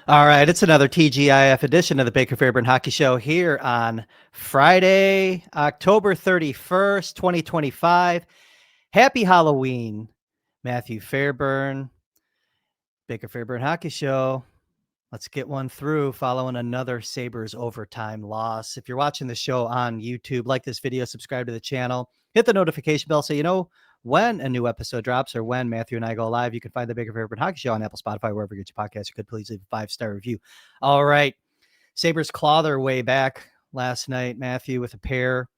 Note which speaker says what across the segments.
Speaker 1: All right, it's another TGIF edition of the Baker Fairburn Hockey Show here on Friday, October 31st, 2025. Happy Halloween, Matthew Fairburn, Baker Fairburn Hockey Show. Let's get one through following another Sabres overtime loss. If you're watching the show on YouTube, like this video, subscribe to the channel, hit the notification bell so you know when a new episode drops or when Matthew and I go live. You can find the Baker Fairburn Hockey Show on Apple, Spotify, wherever you get your podcast. You could please leave a 5-star review. All right. Sabres claw their way back last night, Matthew, with a pair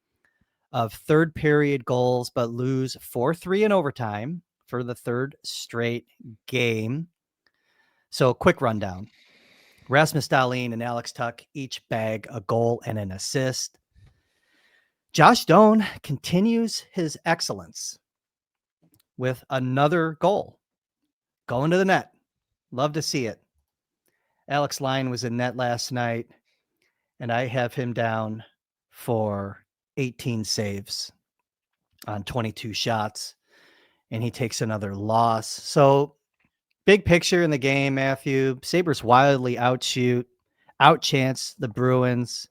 Speaker 1: of third period goals, but lose 4-3 in overtime for the third straight game. So quick rundown. Rasmus Dahlin and Alex Tuch each bag a goal and an assist. Josh Doan continues his excellence with another goal going to the net. Love to see it. Alex Lyon was in net last night, and I have him down for 18 saves on 22 shots, and he takes another loss. So big picture in the game, Matthew. Sabres wildly outchance the Bruins,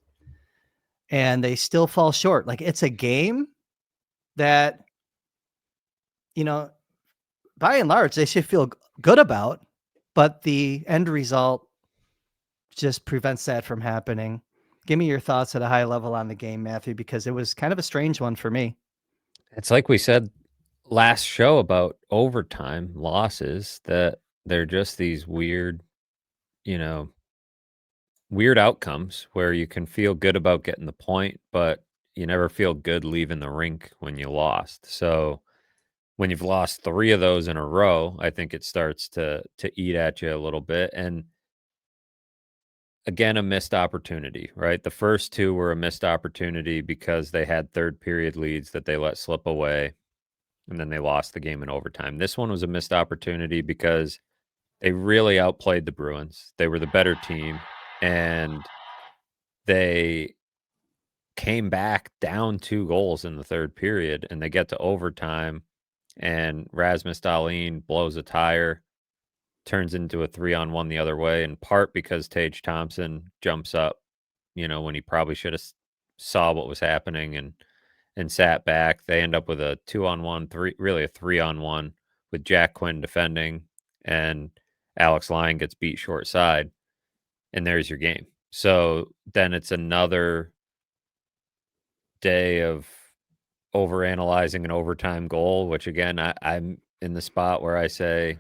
Speaker 1: and they still fall short. Like, it's a game that, by and large, they should feel good about, but the end result just prevents that from happening. Give me your thoughts at a high level on the game, Matthew, because it was kind of a strange one for me.
Speaker 2: It's like we said last show about overtime losses, that they're just these weird outcomes where you can feel good about getting the point, but you never feel good leaving the rink when you lost. So when you've lost 3 of those in a row, I think it starts to eat at you a little bit. And again, a missed opportunity, right? The first 2 were a missed opportunity because they had third period leads that they let slip away, and then they lost the game in overtime. This one was a missed opportunity because they really outplayed the Bruins. They were the better team, and they came back down 2 goals in the third period, and they get to overtime, and Rasmus Dahlin blows a tire, turns into a 3-on-1 the other way, in part because Tage Thompson jumps up, when he probably should have saw what was happening and sat back. They end up with a 2-on-1, really a 3-on-1 with Jack Quinn defending, and Alex Lyon gets beat short side, and there's your game. So then it's another day of overanalyzing an overtime goal, which again, I'm in the spot where I say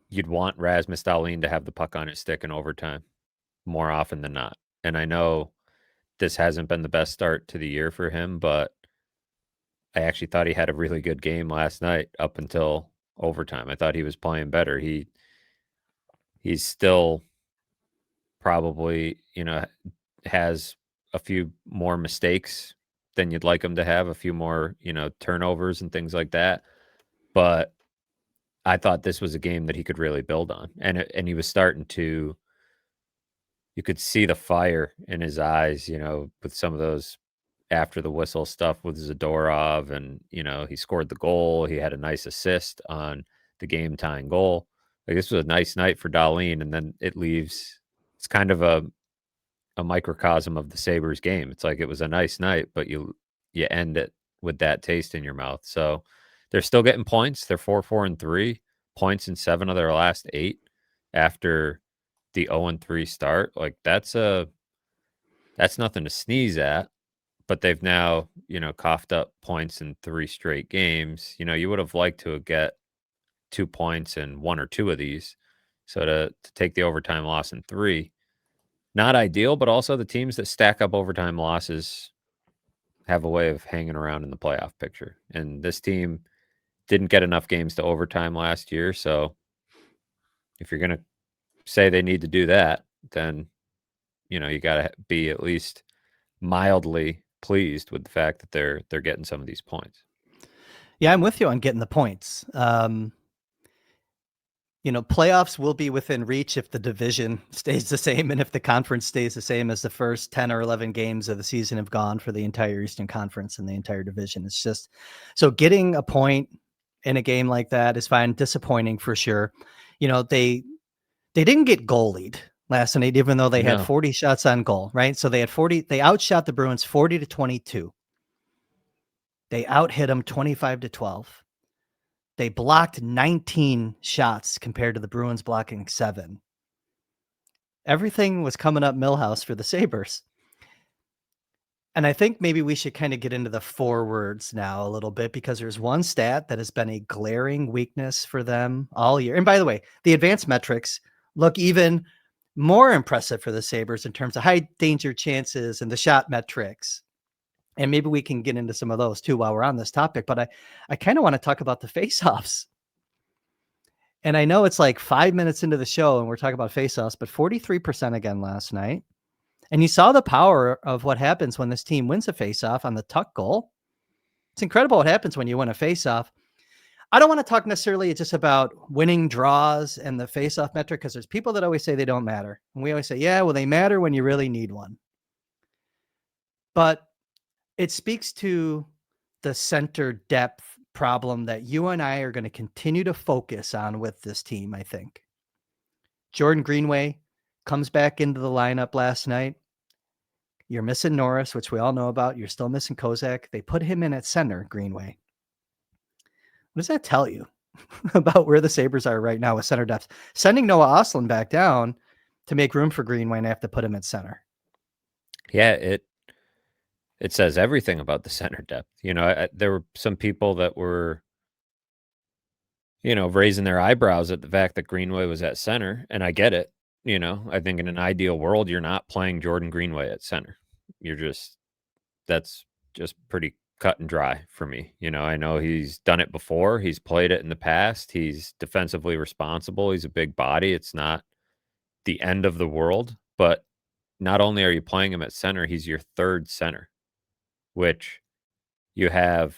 Speaker 2: you'd want Rasmus Dahlin to have the puck on his stick in overtime more often than not. And I know this hasn't been the best start to the year for him, but I actually thought he had a really good game last night up until overtime. I thought he was playing better. He's still probably, has a few more mistakes than you'd like him to have, a few more, turnovers and things like that. But I thought this was a game that he could really build on. And he was starting to, you could see the fire in his eyes, with some of those after the whistle stuff with Zadorov, and, he scored the goal. He had a nice assist on the game tying goal. Like, this was a nice night for Dahlin, and then it's kind of a microcosm of the Sabres game. It's like it was a nice night, but you end it with that taste in your mouth. So they're still getting points. They're 4-4-3, points in 7 of their last 8 after the 0-3 start. Like, that's nothing to sneeze at. But they've now, coughed up points in 3 straight games. You would have liked to get 2 points in 1 or 2 of these. So to take the overtime loss in 3, not ideal, but also the teams that stack up overtime losses have a way of hanging around in the playoff picture. And this team didn't get enough games to overtime last year. So if you're going to say they need to do that, then, you got to be at least mildly pleased with the fact that they're getting some of these points.
Speaker 1: Yeah, I'm with you on getting the points. Playoffs will be within reach if the division stays the same and if the conference stays the same as the first 10 or 11 games of the season have gone for the entire Eastern Conference and the entire division. It's just, so getting a point in a game like that is fine. Disappointing for sure. They They didn't get goalied last night, even though they had
Speaker 2: No.
Speaker 1: 40 shots on goal, right? So they had 40. They outshot the Bruins 40-22. They outhit them 25-12. They blocked 19 shots compared to the Bruins blocking 7. Everything was coming up Millhouse for the Sabres. And I think maybe we should kind of get into the forwards now a little bit, because there's one stat that has been a glaring weakness for them all year. And by the way, the advanced metrics look even more impressive for the Sabres in terms of high danger chances and the shot metrics. And maybe we can get into some of those too while we're on this topic. But I kind of want to talk about the faceoffs. And I know it's like 5 minutes into the show and we're talking about faceoffs, but 43% again last night. And you saw the power of what happens when this team wins a faceoff on the Tuck goal. It's incredible what happens when you win a faceoff. I don't want to talk necessarily just about winning draws and the faceoff metric, because there's people that always say they don't matter. And we always say, yeah, well, they matter when you really need one. But it speaks to the center depth problem that you and I are going to continue to focus on with this team, I think. Jordan Greenway comes back into the lineup last night. You're missing Norris, which we all know about. You're still missing Kozak. They put him in at center, Greenway. What does that tell you about where the Sabres are right now with center depth? Sending Noah Ostlund back down to make room for Greenway, and I have to put him at center.
Speaker 2: Yeah, it says everything about the center depth. There were some people that were, raising their eyebrows at the fact that Greenway was at center, and I get it. I think in an ideal world, you're not playing Jordan Greenway at center. That's just pretty cut and dry for me. I know he's done it before. He's played it in the past. He's defensively responsible. He's a big body. It's not the end of the world, but not only are you playing him at center, he's your third center, which you have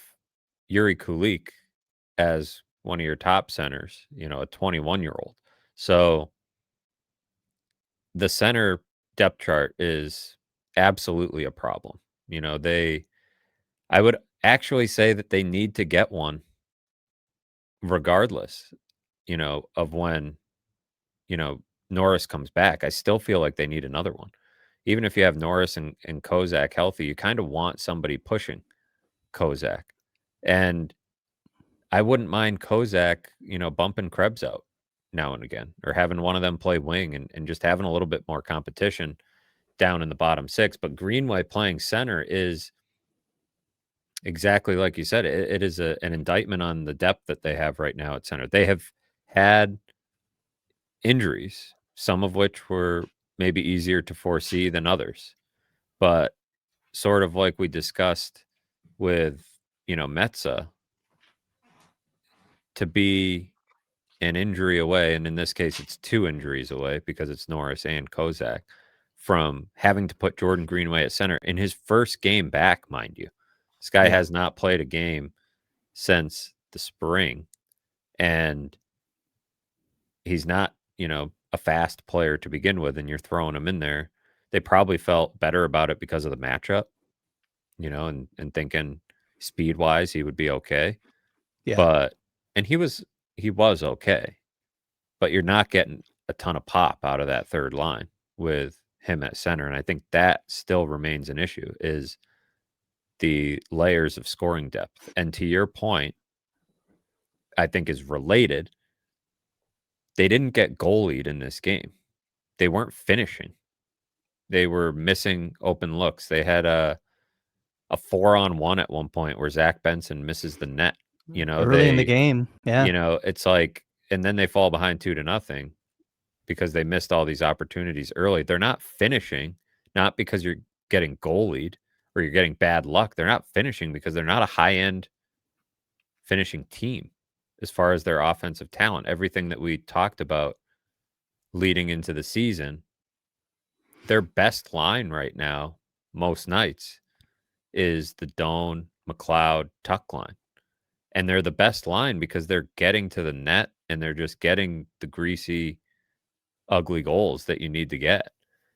Speaker 2: Yuri Kulik as one of your top centers, a 21-year-old. So the center depth chart is absolutely a problem. I would actually say that they need to get one regardless, of when, Norris comes back. I still feel like they need another one. Even if you have Norris and Kozak healthy, you kind of want somebody pushing Kozak. And I wouldn't mind Kozak, bumping Krebs out now and again, or having one of them play wing and just having a little bit more competition down in the bottom six. But Greenway playing center is exactly like you said. It is an indictment on the depth that they have right now at center. They have had injuries, some of which were maybe easier to foresee than others. But sort of like we discussed with, Metza, to be an injury away, and in this case, it's 2 injuries away because it's Norris and Kozak, from having to put Jordan Greenway at center in his first game back, mind you. This guy has not played a game since the spring, and he's not, a fast player to begin with, and you're throwing him in there. They probably felt better about it because of the matchup, and thinking speed-wise he would be okay.
Speaker 1: Yeah.
Speaker 2: And he was okay. But you're not getting a ton of pop out of that third line with him at center. And I think that still remains an issue, is the layers of scoring depth. And to your point, I think is related. They didn't get goalied in this game. They weren't finishing. They were missing open looks. They had a 4-on-1 at one point where Zach Benson misses the net.
Speaker 1: Early in the game. Yeah.
Speaker 2: It's like, and then they fall behind 2-0 because they missed all these opportunities early. They're not finishing, not because you're getting goalied or you're getting bad luck. They're not finishing because they're not a high-end finishing team as far as their offensive talent. Everything that we talked about leading into the season, their best line right now, most nights, is the Doan, McLeod, Tuck line. And they're the best line because they're getting to the net and they're just getting the greasy, ugly goals that you need to get.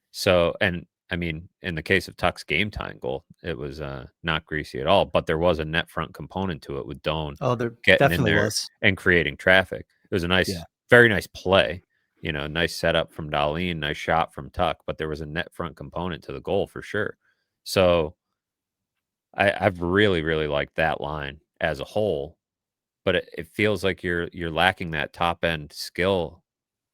Speaker 2: So, and I mean, in the case of Tuck's game time goal, it was not greasy at all, but there was a net front component to it with Doan
Speaker 1: Oh, there
Speaker 2: getting in
Speaker 1: definitely
Speaker 2: there
Speaker 1: was.
Speaker 2: and creating traffic. It was a nice, very nice play. Nice setup from Dahlin, nice shot from Tuck, but there was a net front component to the goal for sure. So I've really, really liked that line as a whole, but it feels like you're lacking that top end skill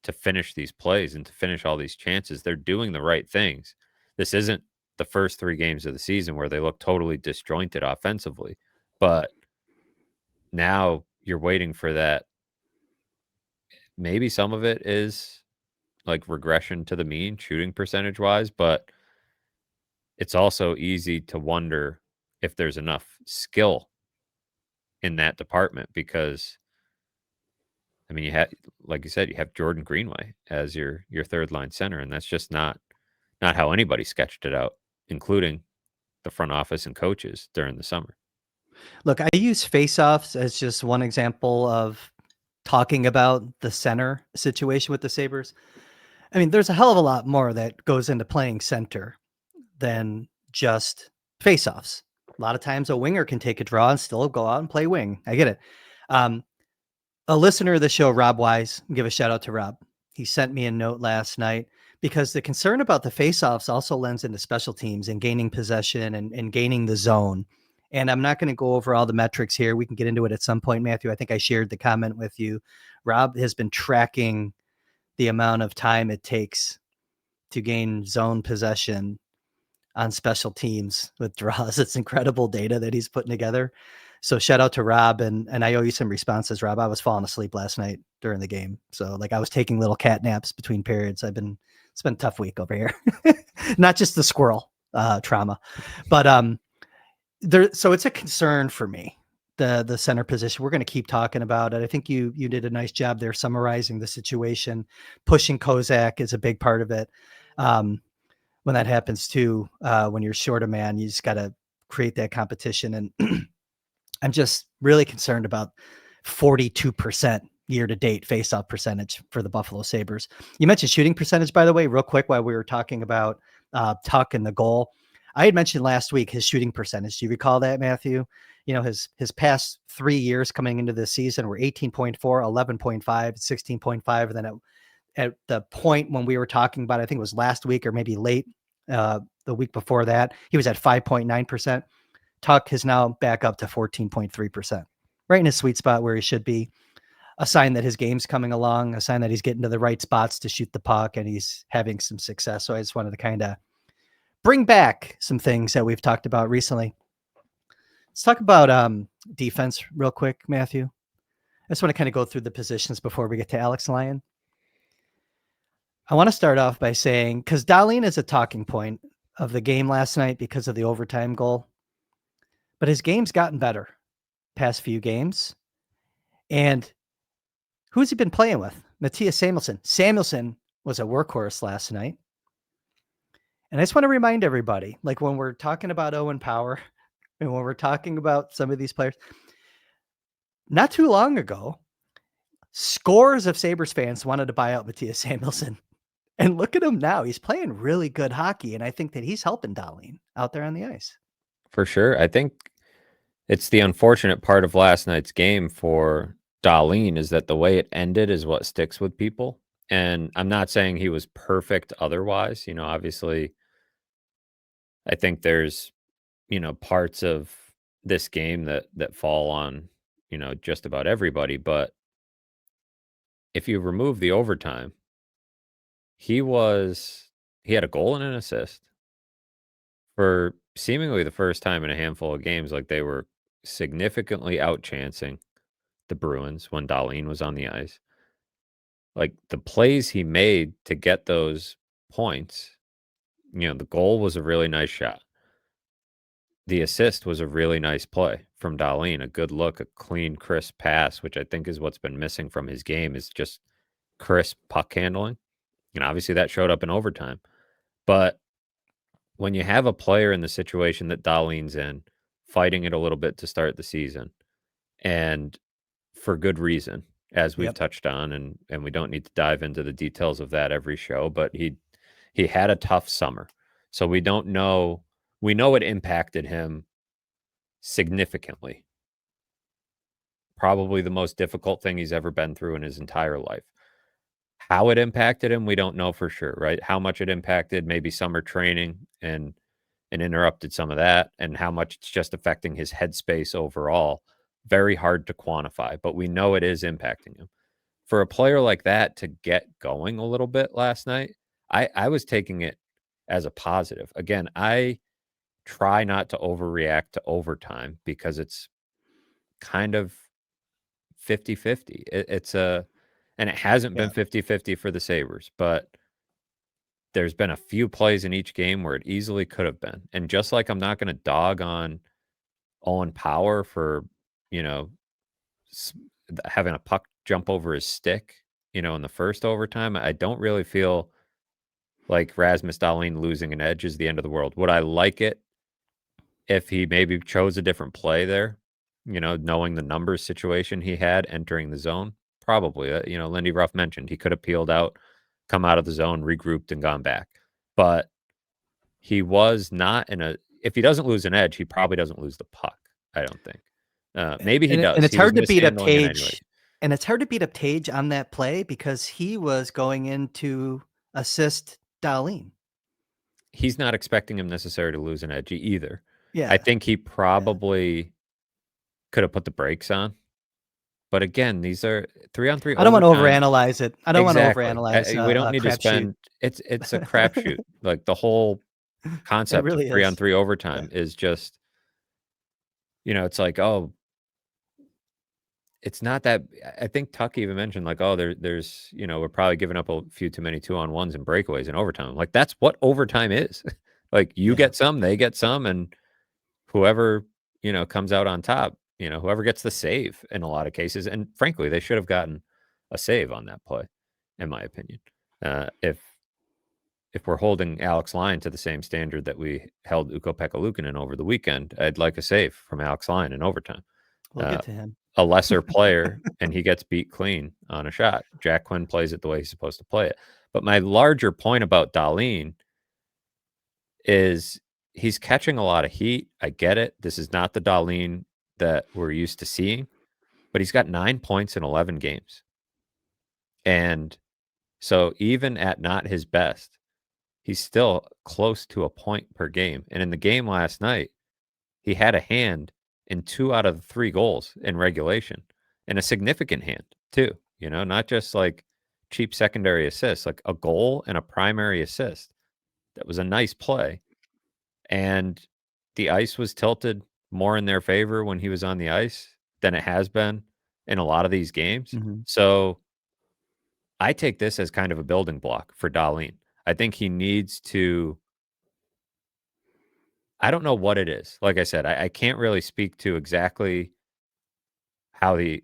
Speaker 2: to finish these plays and to finish all these chances. They're doing the right things. This isn't the first 3 games of the season where they look totally disjointed offensively, but now you're waiting for that. Maybe some of it is like regression to the mean shooting percentage wise, but it's also easy to wonder if there's enough skill in that department because I mean, like you said, you have Jordan Greenway as your third line center, and that's just not how anybody sketched it out, including the front office and coaches during the summer.
Speaker 1: Look, I use faceoffs as just one example of talking about the center situation with the Sabres. I mean, there's a hell of a lot more that goes into playing center than just faceoffs. A lot of times a winger can take a draw and still go out and play wing. I get it. Um, a listener of the show, Rob Wise, give a shout out to Rob. He sent me a note last night because the concern about the faceoffs also lends into special teams and gaining possession and gaining the zone. And I'm not going to go over all the metrics here. We can get into it at some point, Matthew. I think I shared the comment with you. Rob has been tracking the amount of time it takes to gain zone possession on special teams with draws. It's incredible data that he's putting together. So shout out to Rob, and I owe you some responses, Rob. I was falling asleep last night during the game. So like I was taking little cat naps between periods. It's been a tough week over here. Not just the squirrel trauma, but so it's a concern for me. The center position. We're going to keep talking about it. I think you did a nice job there summarizing the situation. Pushing Kozak is a big part of it. When that happens too, when you're short a man, you just got to create that competition. And I'm just really concerned about 42% year to date faceoff percentage for the Buffalo Sabres. You mentioned shooting percentage, by the way, real quick, while we were talking about Tuck and the goal. I had mentioned last week his shooting percentage. Do you recall that, Matthew? His past 3 years coming into this season were 18.4, 11.5, 16.5. And then at the point when we were talking about, I think it was last week or maybe late the week before that, he was at 5.9%. Tuck is now back up to 14.3%, right in his sweet spot where he should be. A sign that his game's coming along, a sign that he's getting to the right spots to shoot the puck and he's having some success. So I just wanted to kind of bring back some things that we've talked about recently. Let's talk about defense real quick, Matthew. I just want to kind of go through the positions before we get to Alex Lyon. I want to start off by saying, because Dahlin is a talking point of the game last night because of the overtime goal, but his game's gotten better past few games. And who's he been playing with? Matthias Samuelsson. Samuelsson was a workhorse last night. And I just want to remind everybody, like when we're talking about Owen Power and when we're talking about some of these players, not too long ago, scores of Sabres fans wanted to buy out Matthias Samuelsson. And look at him now. He's playing really good hockey. And I think that he's helping Dahlin out there on the ice.
Speaker 2: For sure. I think it's the unfortunate part of last night's game for Dahlin is that the way it ended is what sticks with people. And I'm not saying he was perfect otherwise. Obviously, I think there's, parts of this game that fall on, just about everybody. But if you remove the overtime, he had a goal and an assist for seemingly the first time in a handful of games. Like they were significantly outchancing the Bruins when Dahlin was on the ice. Like the plays he made to get those points, the goal was a really nice shot. The assist was a really nice play from Dahlin, a good look, a clean, crisp pass, which I think is what's been missing from his game is just crisp puck handling. And obviously that showed up in overtime. But when you have a player in the situation that Dahlin's in, fighting it a little bit to start the season, and for good reason, as we've touched on, and we don't need to dive into the details of that every show, but he had a tough summer. So we don't know. We know it impacted him significantly. Probably the most difficult thing he's ever been through in his entire life. How it impacted him, we don't know for sure, right? How much it impacted maybe summer training and interrupted some of that, and how much it's just affecting his headspace overall. Very hard to quantify, but we know it is impacting him. For a player like that to get going a little bit last night, I was taking it as a positive. Again, I try not to overreact to overtime because it's kind of 50-50. It's a and it hasn't been 50-50 for the Sabres, but there's been a few plays in each game where it easily could have been. And just like I'm not going to dog on Owen Power for, you know, having a puck jump over his stick, in the first overtime, I don't really feel like Rasmus Dahlin losing an edge is the end of the world. Would I like it if he maybe chose a different play there, knowing the numbers situation he had entering the zone? Probably. Lindy Ruff mentioned he could have peeled out, come out of the zone, regrouped, and gone back. But he was not if he doesn't lose an edge, he probably doesn't lose the puck, I don't think. Maybe he does.
Speaker 1: And it's
Speaker 2: He was
Speaker 1: hard to beat up
Speaker 2: mishandling it anyways.
Speaker 1: Tage. And it's hard to beat up Tage on that play because he was going in to assist Dahlin.
Speaker 2: He's not expecting him necessarily to lose an edge either.
Speaker 1: Yeah.
Speaker 2: I think he probably could have put the brakes on. But again, these are 3-on-3
Speaker 1: I don't want to
Speaker 2: overtime.
Speaker 1: overanalyze it. I don't
Speaker 2: Exactly.
Speaker 1: want to overanalyze
Speaker 2: We don't need to spend it's a crapshoot. Like the whole concept
Speaker 1: really
Speaker 2: of 3-on-3 overtime is just, it's like, oh, it's not that. I think Tuck even mentioned like, oh, there's, we're probably giving up a few too many 2-on-1s and breakaways in overtime. Like that's what overtime is. Like you get some, they get some, and whoever, comes out on top, whoever gets the save in a lot of cases. And frankly, they should have gotten a save on that play, in my opinion. If we're holding Alex Lyon to the same standard that we held Ukko-Pekka Luukkonen over the weekend, I'd like a save from Alex Lyon in overtime.
Speaker 1: We'll get to him.
Speaker 2: A lesser player, and he gets beat clean on a shot. Jack Quinn plays it the way he's supposed to play it. But my larger point about Dahlin is he's catching a lot of heat. I get it. This is not the Dahlin that we're used to seeing, but he's got 9 points in 11 games. And so even at not his best, he's still close to a point per game. And in the game last night, he had a hand in 2 out of the 3 goals in regulation, and a significant hand too, not just like cheap secondary assists, like a goal and a primary assist. That was a nice play. And the ice was tilted more in their favor when he was on the ice than it has been in a lot of these games.
Speaker 1: Mm-hmm.
Speaker 2: So I take this as kind of a building block for Dahlin. I think he needs to, I don't know what it is. Like I said, I can't really speak to exactly how the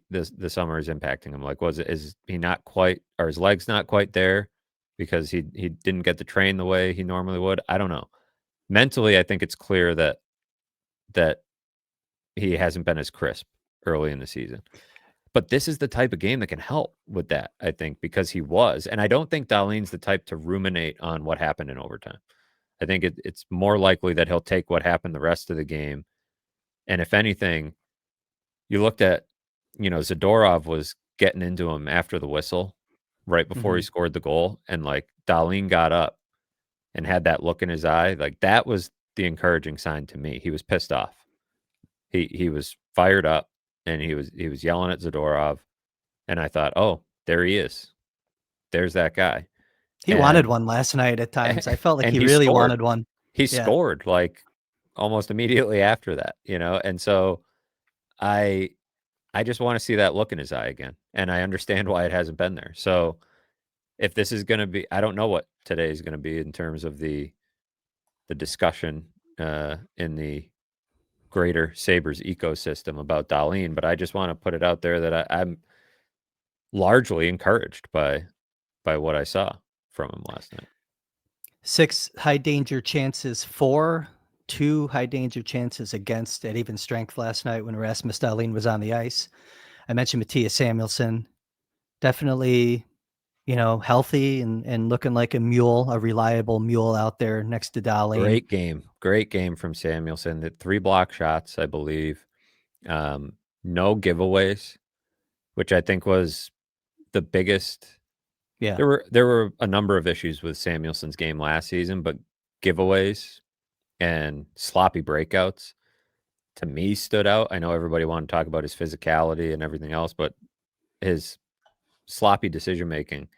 Speaker 2: summer is impacting him. Like, is he not quite, or his legs not quite there because he didn't get to train the way he normally would? I don't know. Mentally, I think it's clear that he hasn't been as crisp early in the season. But this is the type of game that can help with that, I think, because he was. And I don't think Dahlin's the type to ruminate on what happened in overtime. I think it's more likely that he'll take what happened the rest of the game. And if anything, you looked at, Zadorov was getting into him after the whistle right before he scored the goal. And like Dahlin got up and had that look in his eye. Like that was the encouraging sign to me. He was pissed off. He was fired up, and he was yelling at Zadorov. And I thought, oh, there he is. There's that guy.
Speaker 1: He wanted one last night at times. I felt like he really wanted one.
Speaker 2: He scored like almost immediately after that, and so I just want to see that look in his eye again. And I understand why it hasn't been there. So if this is going to be, I don't know what today is going to be in terms of the discussion in the greater Sabres ecosystem about Dahlin, but I just want to put it out there that I'm largely encouraged by what I saw from him last night.
Speaker 1: 6 high danger chances for, 2 high danger chances against at even strength last night when Rasmus Dahlin was on the ice. I mentioned Mattias Samuelsson, definitely, healthy and looking like a mule, a reliable mule out there next to Dahlin.
Speaker 2: Great game from Samuelsson. The 3 block shots, I believe. No giveaways, which I think was the biggest
Speaker 1: Yeah.
Speaker 2: There were a number of issues with Samuelson's game last season, but giveaways and sloppy breakouts to me stood out. I know everybody wanted to talk about his physicality and everything else, but his sloppy decision making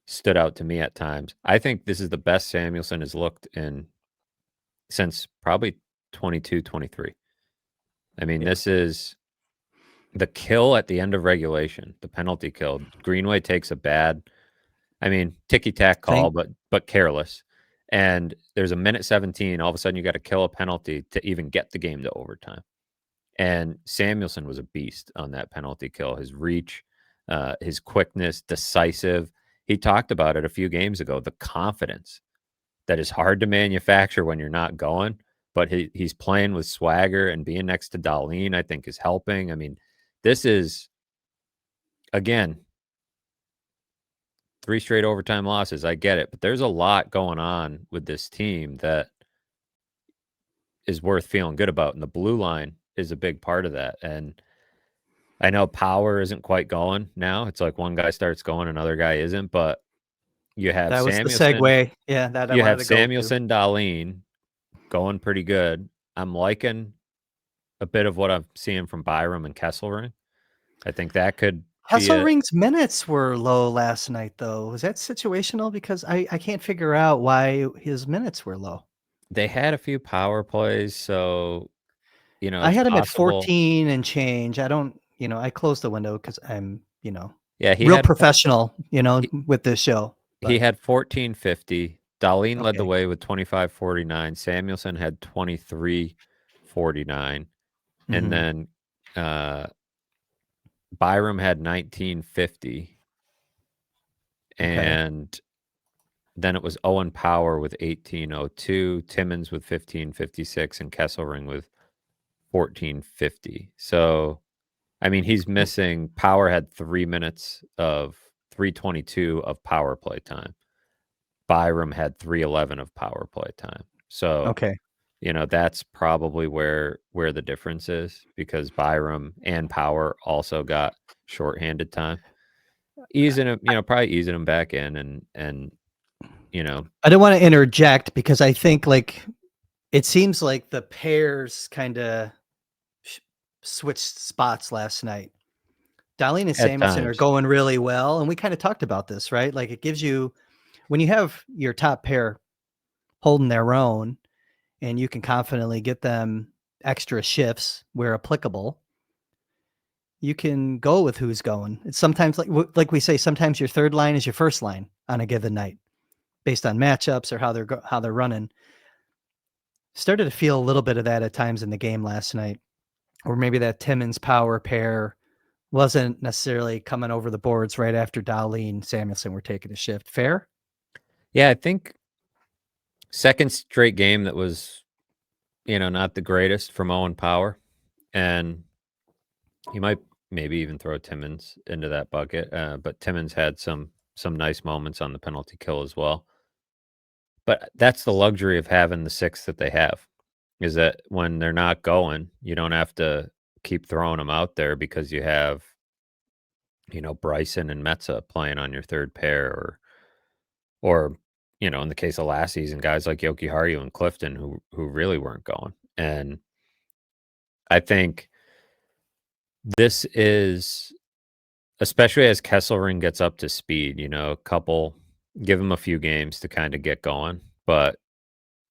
Speaker 2: stood out to me at times. I think this is the best Samuelson has looked in since probably 22, 23. I mean,
Speaker 1: Yeah.
Speaker 2: this is the kill at the end of regulation, the penalty kill. Greenway takes a bad, I mean, ticky-tack call,
Speaker 1: Think
Speaker 2: but careless. And there's a minute 17, all of a sudden you got to kill a penalty to even get the game to overtime. And Samuelson was a beast on that penalty kill. His reach, his quickness, decisive. He talked about it a few games ago, the confidence that is hard to manufacture when you're not going, but he's playing with swagger, and being next to Dahlin, I think, is helping. I mean, this is, again, 3 straight overtime losses. I get it, but there's a lot going on with this team that is worth feeling good about, and the blue line is a big part of that. And I know power isn't quite going now. It's like one guy starts going, another guy isn't, but you have
Speaker 1: that was the
Speaker 2: Samuelson,
Speaker 1: segue. Yeah, that I wanted to go to.
Speaker 2: Dahlin going pretty good. I'm liking a bit of what I'm seeing from Byram and Kesselring. I think that could be a.
Speaker 1: Kesselring's minutes were low last night, though. Was that situational? Because I can't figure out why his minutes were low.
Speaker 2: They had a few power plays, so
Speaker 1: I
Speaker 2: it's
Speaker 1: had him at
Speaker 2: possible.
Speaker 1: 14 and change. I don't, I closed the window because I'm,
Speaker 2: Yeah,
Speaker 1: real professional, with this show.
Speaker 2: he
Speaker 1: But
Speaker 2: had 1450. Dahlin led the
Speaker 1: okay.
Speaker 2: way with 2549. Samuelson had 2349, and
Speaker 1: Mhm.
Speaker 2: then Byram had 1950,
Speaker 1: Okay.
Speaker 2: and then it was Owen Power with 1802, Timmins with 1556, and Kesselring with 1450. So, I mean, he's missing. Power had 3 minutes of 322 of power play time. Byram had 311 of power play time. So,
Speaker 1: Okay.
Speaker 2: that's probably where the difference is, because Byram and Power also got shorthanded time. Easing him, probably easing him back in, and
Speaker 1: I don't want to interject because I think it seems like the pairs kind of switched spots last night. Darlene and
Speaker 2: at
Speaker 1: Samuelson are
Speaker 2: times.
Speaker 1: going really well, and we kind of talked about this, right? Like it gives you when you have your top pair holding their own, and you can confidently get them extra shifts where applicable. You can go with who's going. It's sometimes like we say, sometimes your third line is your first line on a given night, based on matchups or how they're running. Started to feel a little bit of that at times in the game last night, or maybe that Timmins Power pair wasn't necessarily coming over the boards right after Dowley and Samuelson were taking a shift. Fair?
Speaker 2: Yeah, I think second straight game that was, not the greatest from Owen Power, and you might maybe even throw Timmins into that bucket. But Timmins had some nice moments on the penalty kill as well. But that's the luxury of having the six that they have, is that when they're not going, you don't have to keep throwing them out there, because you have, Bryson and Metza playing on your third pair, or in the case of last season, guys like Yoki Haru and Clifton who really weren't going. And I think this is, especially as Kesselring gets up to speed, give him a few games to kind of get going, but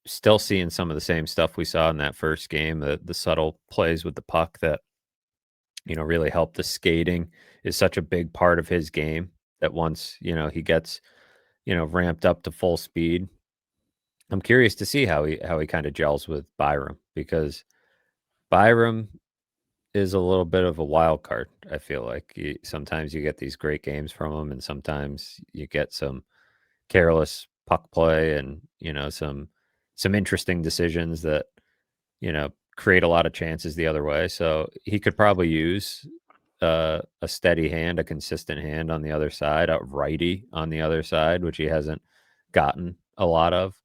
Speaker 2: still seeing some of the same stuff we saw in that first game, the subtle plays with the puck that, really helped. The skating is such a big part of his game that once, he gets, ramped up to full speed, I'm curious to see how he kind of gels with Byram, because Byram is a little bit of a wild card. I feel like sometimes you get these great games from him, and sometimes you get some careless puck play, and some interesting decisions that create a lot of chances the other way. So he could probably use a steady hand, a consistent hand on the other side, a righty on the other side, which he hasn't gotten a lot of.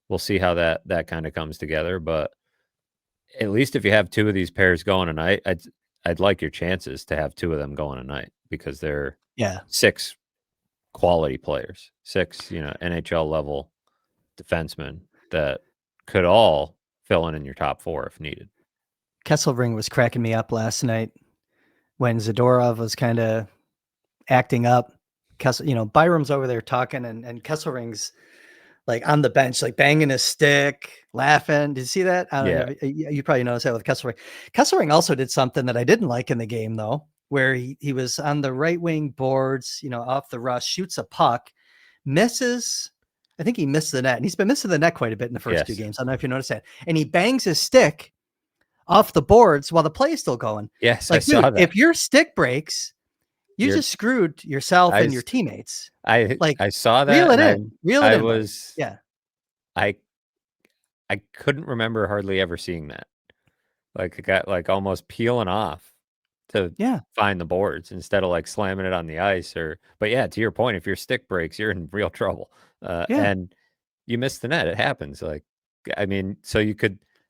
Speaker 2: We'll see how that kind of comes together, but at least if you have two of these pairs going tonight, I'd like your chances to have two of them going tonight, because they're
Speaker 1: Yeah.
Speaker 2: 6 quality players, 6, NHL level defensemen that could all fill in your top 4 if needed.
Speaker 1: Kesselring was cracking me up last night when Zadorov was kind of acting up. Byram's over there talking, and Kesselring's like on the bench, like banging his stick, laughing. Did you see that? I don't know. You probably noticed that with Kesselring. Kesselring also did something that I didn't like in the game, though, where he was on the right wing boards, off the rush, shoots a puck, misses. I think he missed the net, and he's been missing the net quite a bit in the first 2 games. I don't know if you noticed that. And he bangs his stick off the boards while the play is still going.
Speaker 2: Yes,
Speaker 1: like,
Speaker 2: I saw that.
Speaker 1: If your stick breaks, you just screwed yourself and your teammates.
Speaker 2: I saw that.
Speaker 1: Reel it in.
Speaker 2: Yeah. I couldn't remember hardly ever seeing that. Like, it got like almost peeling off to find the boards instead of like slamming it on the ice. But yeah, to your point, if your stick breaks, you're in real trouble. And you miss the net. It happens. Like, I mean, so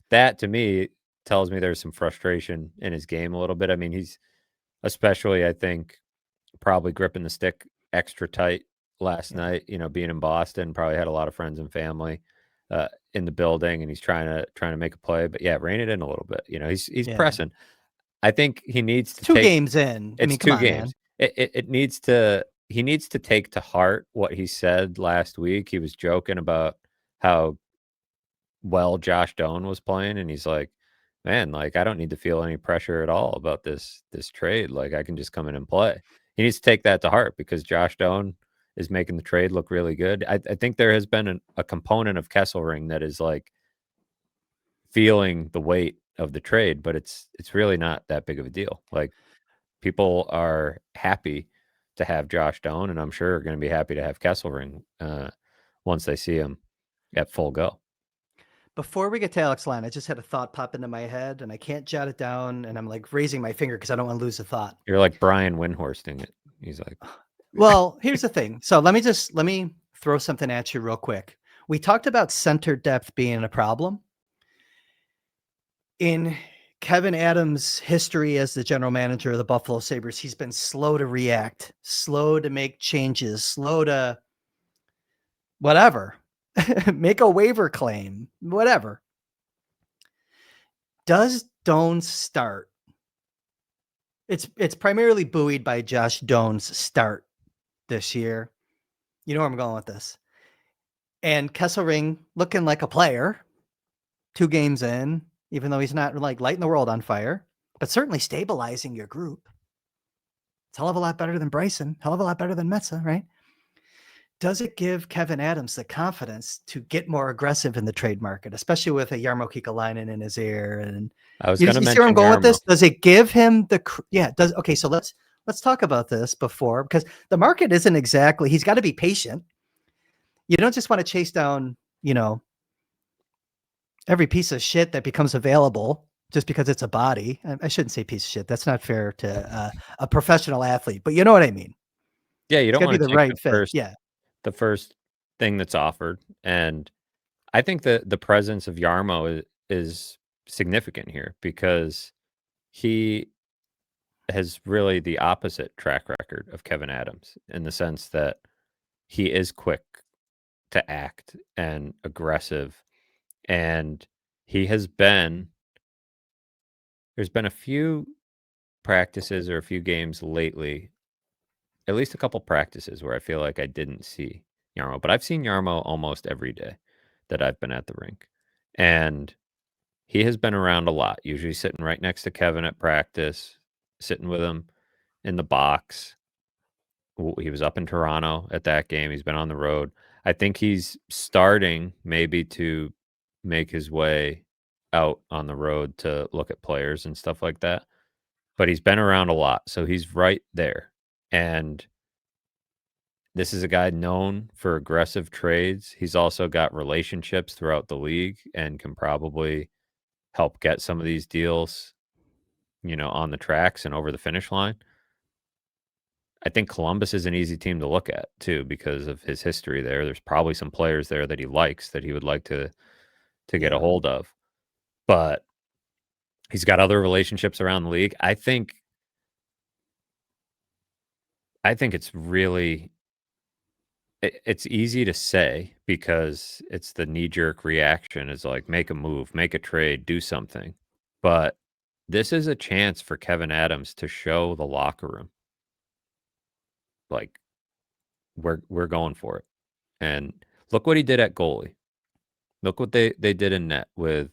Speaker 2: that to me tells me there's some frustration in his game a little bit. I mean, he's especially, I think, probably gripping the stick extra tight last night, being in Boston, probably had a lot of friends and family in the building, and he's trying to make a play. But yeah, rein it in a little bit. He's pressing. I think he needs to
Speaker 1: 2 games in.
Speaker 2: It's 2 games. He needs to take to heart what he said last week. He was joking about how well Josh Doan was playing, and he's like, man, like, I don't need to feel any pressure at all about this trade. Like, I can just come in and play. He needs to take that to heart because Josh Doan is making the trade look really good. I think there has been a component of Kesselring that is like feeling the weight of the trade, but it's really not that big of a deal. Like, people are happy to have Josh Doan, and I'm sure are going to be happy to have Kesselring once they see him at full go.
Speaker 1: Before we get to Alex Line, I just had a thought pop into my head, and I can't jot it down, and I'm like raising my finger because I don't want to lose the thought.
Speaker 2: You're like Brian Windhorsting it. He's like,
Speaker 1: well, here's the thing. So let me throw something at you real quick. We talked about center depth being a problem. In Kevin Adams' history as the general manager of the Buffalo Sabres, he's been slow to react, slow to make changes, slow to whatever, make a waiver claim, whatever. Does Doan start? It's primarily buoyed by Josh Doan's start this year. You know where I'm going with this. And Kesselring looking like a player 2 games in, even though he's not like lighting the world on fire, but certainly stabilizing your group. It's a hell of a lot better than Bryson, hell of a lot better than Metsä, right? Does it give Kevin Adams the confidence to get more aggressive in the trade market, especially with a Jarmo Kekalainen in his ear? And
Speaker 2: I was going to mention
Speaker 1: where I'm going
Speaker 2: Jarmo.
Speaker 1: with this. Does it give him okay? So let's talk about this before, because the market isn't exactly. He's got to be patient. You don't just want to chase down, every piece of shit that becomes available just because it's a body. I shouldn't say piece of shit. That's not fair to a professional athlete, but you know what I mean.
Speaker 2: Yeah, you don't want to take
Speaker 1: right
Speaker 2: the
Speaker 1: fit.
Speaker 2: first. The first thing that's offered. And I think that the presence of Jarmo is significant here because he has really the opposite track record of Kevin Adams in the sense that he is quick to act and aggressive. And there's been a few practices or a few games lately, at least a couple practices where I feel like I didn't see Jarmo, but I've seen Jarmo almost every day that I've been at the rink. And he has been around a lot, usually sitting right next to Kevin at practice, sitting with him in the box. He was up in Toronto at that game. He's been on the road. I think he's starting maybe to make his way out on the road to look at players and stuff like that. But he's been around a lot, so he's right there. And this is a guy known for aggressive trades. He's also got relationships throughout the league and can probably help get some of these deals, on the tracks and over the finish line. I think Columbus is an easy team to look at too because of his history there. There's probably some players there that he likes that he would like to get a hold of. But he's got other relationships around the league. I think it's really it's easy to say because it's the knee-jerk reaction is like, make a move, make a trade, do something. But this is a chance for Kevin Adams to show the locker room, like, we're going for it. And look what he did at goalie. Look what they did in net with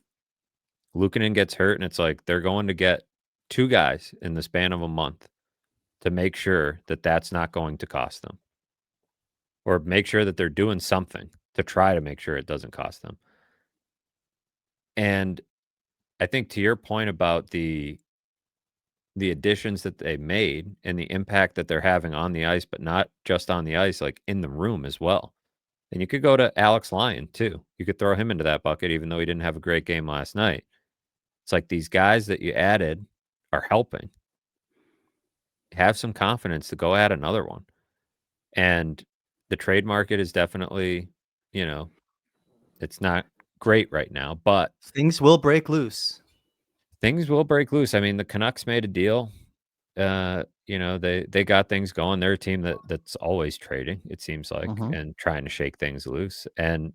Speaker 2: Luukkonen gets hurt, and it's like they're going to get 2 guys in the span of a month to make sure that that's not going to cost them, or make sure that they're doing something to try to make sure it doesn't cost them. And I think to your point about the additions that they made and the impact that they're having on the ice, but not just on the ice, like in the room as well. And you could go to Alex Lyon too. You could throw him into that bucket, even though he didn't have a great game last night. It's like these guys that you added are helping. Have some confidence to go add another one. And the trade market is definitely, you know, it's not great right now, but
Speaker 1: Things will break loose.
Speaker 2: things will break loose. I mean, the Canucks made a deal. They got things going. They're a team that's always trading, it seems like,
Speaker 1: Mhm.
Speaker 2: and trying to shake things loose. And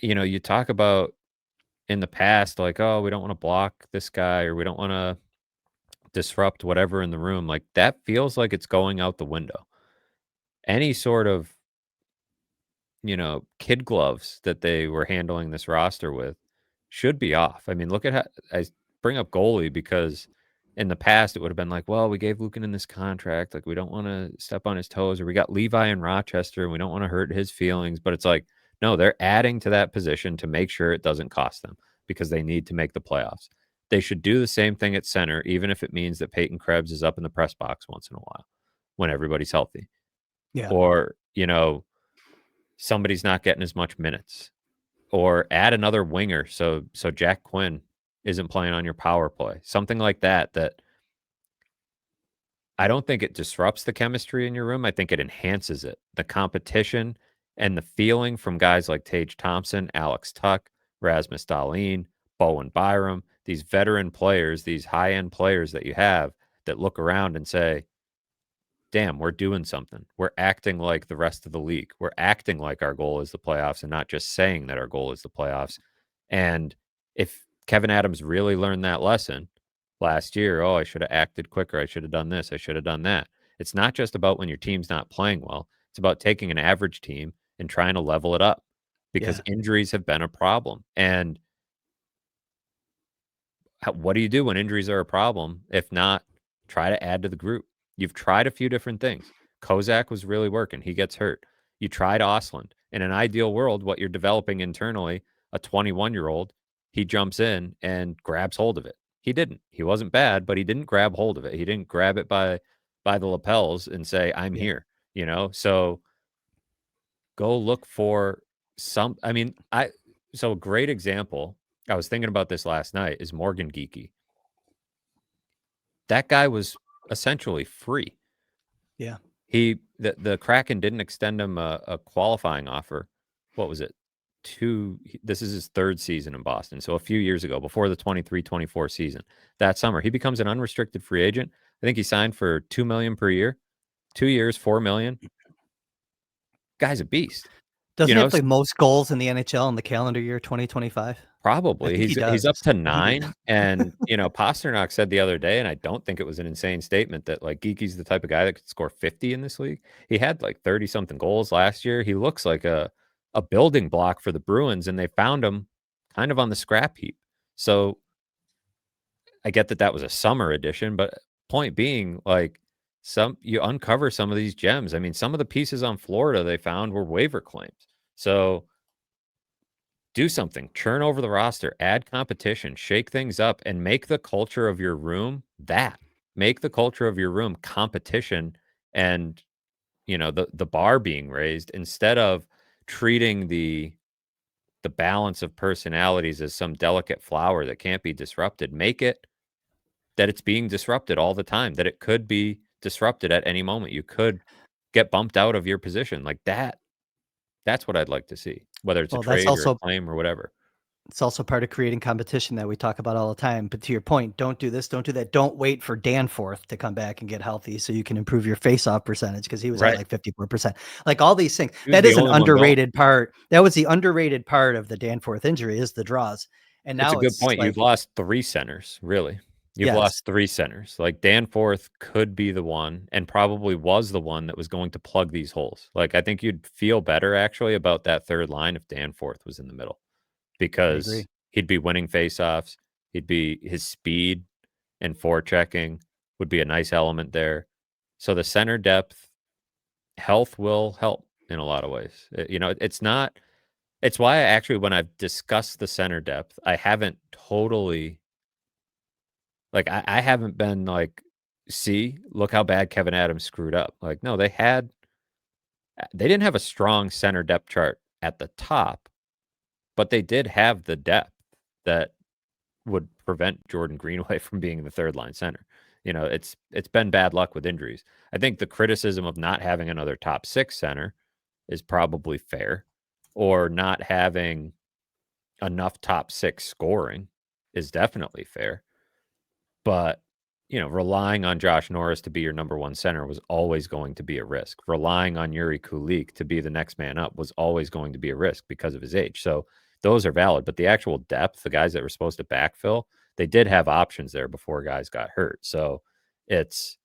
Speaker 2: you talk about in the past, like, oh, we don't want to block this guy or we don't want to disrupt whatever in the room. Like that feels like it's going out the window. Any sort of kid gloves that they were handling this roster with should be off. I mean, look at how I bring up goalie because in the past it would have been like, well, we gave Lukin in this contract, like we don't want to step on his toes, or we got Levi in Rochester and we don't want to hurt his feelings. But it's like, no, they're adding to that position to make sure it doesn't cost them because they need to make the playoffs. They should do the same thing at center, even if it means that Peyton Krebs is up in the press box once in a while when everybody's healthy.
Speaker 1: Yeah.
Speaker 2: Or, somebody's not getting as much minutes, or add another winger so Jack Quinn isn't playing on your power play. Something like that I don't think it disrupts the chemistry in your room. I think it enhances it. The competition and the feeling from guys like Tage Thompson, Alex Tuck, Rasmus Dahlin, Bowen Byram, these veteran players, these high-end players that you have that look around and say, damn, we're doing something. We're acting like the rest of the league. We're acting like our goal is the playoffs and not just saying that our goal is the playoffs. And if Kevin Adams really learned that lesson last year, oh, I should have acted quicker. I should have done this. I should have done that. It's not just about when your team's not playing well. It's about taking an average team and trying to level it up because
Speaker 1: Yeah.
Speaker 2: injuries have been a problem. And what do you do when injuries are a problem? If not, try to add to the group. You've tried a few different things. Kozak was really working. He gets hurt. You tried Osland. In an ideal world, what you're developing internally, a 21-year-old, he jumps in and grabs hold of it. He didn't. He wasn't bad, but he didn't grab hold of it. He didn't grab it by the lapels and say, "I'm
Speaker 1: Yeah.
Speaker 2: here." So go look for some. I mean, so a great example. I was thinking about this last night. Is Morgan Geeky. That guy was essentially free.
Speaker 1: Yeah.
Speaker 2: The Kraken didn't extend him a qualifying offer. What was it? This is his 3rd season in Boston. So a few years ago, before the 23-24 season, that summer, he becomes an unrestricted free agent. I think he signed for $2 million per year, 2 years, $4 million. Guy's a beast.
Speaker 1: Doesn't he have the most goals in the NHL in the calendar year 2025? I
Speaker 2: Probably.
Speaker 1: think he
Speaker 2: He's
Speaker 1: does.
Speaker 2: up to
Speaker 1: I think he does.
Speaker 2: 9, and, Pasternak said the other day, and I don't think it was an insane statement, that, like, Geeky's the type of guy that could score 50 in this league. He had, like, 30-something goals last year. He looks like a building block for the Bruins, and they found him kind of on the scrap heap. So, I get that that was a summer edition, but point being, like, you uncover some of these gems. I mean, some of the pieces on Florida they found were waiver claims. So do something, churn over the roster, add competition, shake things up, and make the culture of your room that. Make the culture of your room competition and the bar being raised instead of treating the balance of personalities as some delicate flower that can't be disrupted. Make it that it's being disrupted all the time, that it could be disrupted at any moment. You could get bumped out of your position like that. That's what I'd like to see, whether it's a
Speaker 1: Well, that's
Speaker 2: trade or a
Speaker 1: also
Speaker 2: claim or whatever.
Speaker 1: It's also part of creating competition that we talk about all the time. But to your point, don't do this, don't do that. Don't wait for Danforth to come back and get healthy so you can improve your face-off percentage because he was at
Speaker 2: Right.
Speaker 1: like 54%. Like all these things.
Speaker 2: He was
Speaker 1: That
Speaker 2: the
Speaker 1: is an
Speaker 2: only one going.
Speaker 1: underrated part. That was the underrated part of the Danforth injury is the draws. And
Speaker 2: It's a
Speaker 1: now
Speaker 2: good
Speaker 1: it's
Speaker 2: point.
Speaker 1: like,
Speaker 2: You've lost 3 centers, really. You've
Speaker 1: yes,
Speaker 2: lost 3 centers. Like Danforth could be the one and probably was the one that was going to plug these holes. Like I think you'd feel better actually about that third line if Danforth was in the middle
Speaker 1: I
Speaker 2: because
Speaker 1: agree.
Speaker 2: he'd be winning faceoffs. His speed and forechecking would be a nice element there. So the center depth health will help in a lot of ways. It's why I actually, when I've discussed the center depth, I haven't totally like I haven't been like, see, look how bad Kevin Adams screwed up. Like, no, they didn't have a strong center depth chart at the top, but they did have the depth that would prevent Jordan Greenway from being the third line center. It's been bad luck with injuries. I think the criticism of not having another top 6 center is probably fair, or not having enough top 6 scoring is definitely fair. But, relying on Josh Norris to be your number 1 center was always going to be a risk. Relying on Yuri Kulik to be the next man up was always going to be a risk because of his age. So those are valid. But the actual depth, the guys that were supposed to backfill, they did have options there before guys got hurt. So it's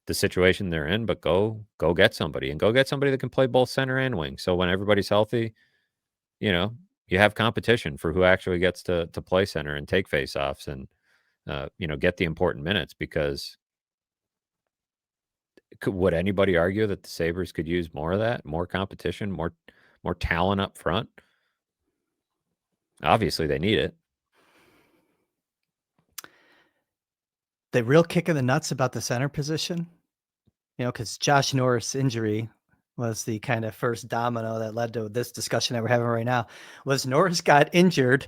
Speaker 2: the situation they're in, but go get somebody, and go get somebody that can play both center and wing. So when everybody's healthy, you have competition for who actually gets to play center and take faceoffs and get the important minutes, because would anybody argue that the Sabres could use more of that, more competition, more talent up front? Obviously, they need it.
Speaker 1: The real kick in the nuts about the center position, because Josh Norris' injury was the kind of first domino that led to this discussion that we're having right now, was Norris got injured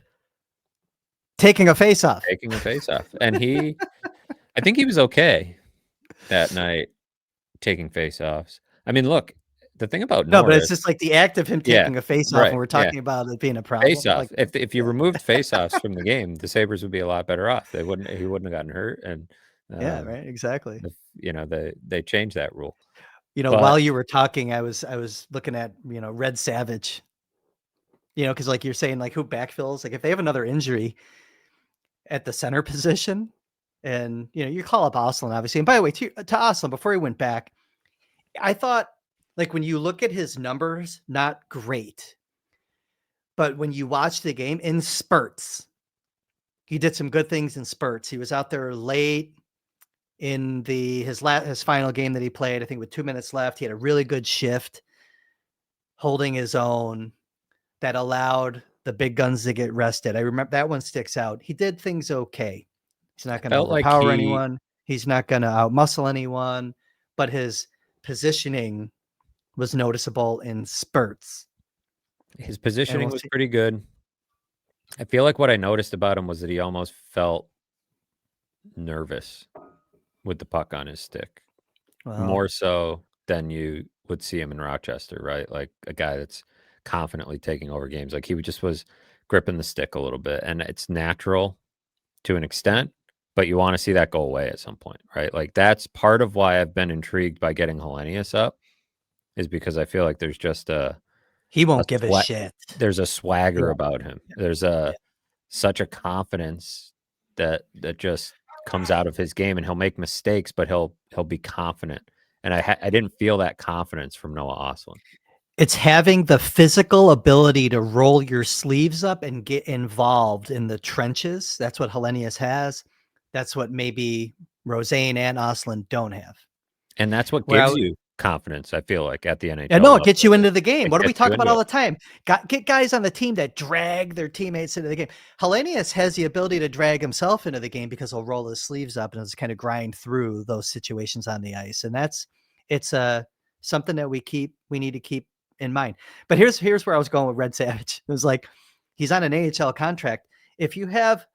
Speaker 1: taking a faceoff.
Speaker 2: And I think he was okay that night taking faceoffs. I mean, look, the thing about
Speaker 1: No, but
Speaker 2: Norris,
Speaker 1: it's just like the act of him
Speaker 2: yeah,
Speaker 1: taking a faceoff,
Speaker 2: right,
Speaker 1: and we're
Speaker 2: yeah,
Speaker 1: talking about it being a problem.
Speaker 2: faceoff.
Speaker 1: Like,
Speaker 2: If you removed faceoffs from the game, the Sabres would be a lot better off. He wouldn't have gotten hurt, and
Speaker 1: yeah, right, exactly.
Speaker 2: they changed that rule.
Speaker 1: While you were talking, I was looking at Red Savage. Because like you're saying, like who backfills? Like if they have another injury at the center position, and you call up Oslin, obviously. And by the way, to Oslin, before he went back, I thought, like, when you look at his numbers, not great, but when you watch the game in spurts, he did some good things in spurts. He was out there late in his final game that he played, I think with 2 minutes left. He had a really good shift, holding his own, that allowed the big guns to get rested. I remember that one sticks out. He did things okay. He's not going to
Speaker 2: Felt like
Speaker 1: overpower anyone. He's not going to outmuscle anyone, but his positioning was noticeable in spurts.
Speaker 2: His positioning was pretty good. I feel like what I noticed about him was that he almost felt nervous with the puck on his stick, more so than you would see him in Rochester, right? Like a guy that's confidently taking over games. Like he just was gripping the stick a little bit, and it's natural to an extent, but you want to see that go away at some point, right? Like that's part of why I've been intrigued by getting Hellenius up, is because I feel like there's just
Speaker 1: he won't give a shit.
Speaker 2: There's a swagger about him. There's such a confidence that just comes out of his game, and he'll make mistakes, but he'll be confident. And I didn't feel that confidence from Noah Oslin.
Speaker 1: It's having the physical ability to roll your sleeves up and get involved in the trenches. That's what Hellenius has. That's what maybe Rosane and Oslin don't have.
Speaker 2: And that's what gives you confidence, I feel like, at the NHL.
Speaker 1: And no, it gets you into the game. What do we talk about all the time? Get guys on the team that drag their teammates into the game. Hellenius has the ability to drag himself into the game because he'll roll his sleeves up and just kind of grind through those situations on the ice. And it's something that we need to keep in mind. But here's where I was going with Red Savage. It was like, he's on an AHL contract. If you have